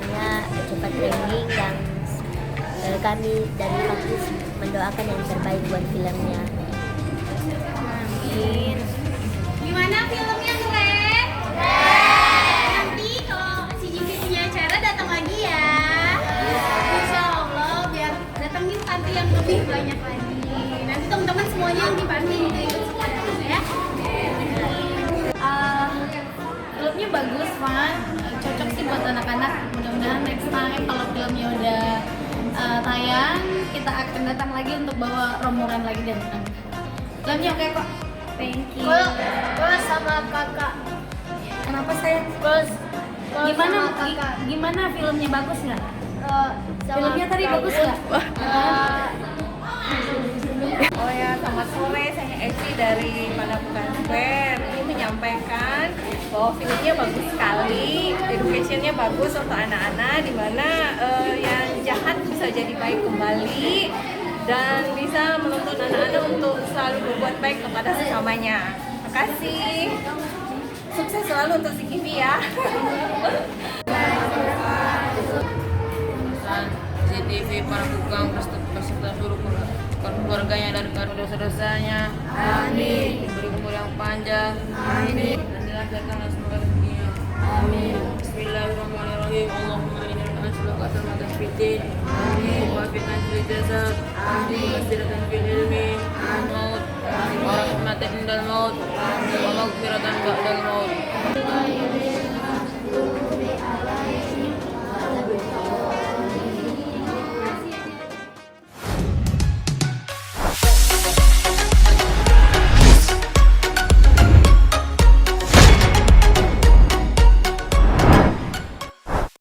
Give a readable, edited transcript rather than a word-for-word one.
filmnya cepat trending dan kami dari kampus mendoakan yang terbaik buat filmnya. Amin. Gimana filmnya, keren? Nanti kalau si Jivi punya acara datang lagi ya. Insya Allah biar datengin Panti yang lebih banyak lagi. Nanti teman-teman semuanya yang di Panti ikut semua datang ya. Filmnya bagus, Van. Cocok sih buat anak-anak. Mudah-mudahan next time kalau filmnya udah tayang, kita akan datang lagi untuk bawa rombongan lagi dan filmnya oke kok. Thank you. Gue sama kakak. Kenapa sayang? Gimana filmnya, bagus nggak? Filmnya tadi bagus nggak? Oh ya, selamat sore, saya Eci dari Padepokan Square. Ini menyampaikan bahwa filmnya bagus sekali, educationnya bagus untuk anak-anak, di mana yang jahat bisa jadi baik kembali dan bisa menuntut anak-anak untuk selalu berbuat baik kepada sesamanya. Terima kasih. Sukses selalu untuk si Kivi ya. CCTV para tukang beserta seluruh keluarganya dari karun dosa-dosanya. Amin. Beri umur yang panjang. Amin. Dan dilancarkanlah semoga rezekinya. Amin. Bismillahirrahmanirrahim. Allahumma inni as'aluka al-mata fitin. Amin. Wa fitan fil jasad. Amin. Wa siratan fil ilmi. Maut. Wa rahmatan indal maut. Wa maghfiratan ba'dal maut.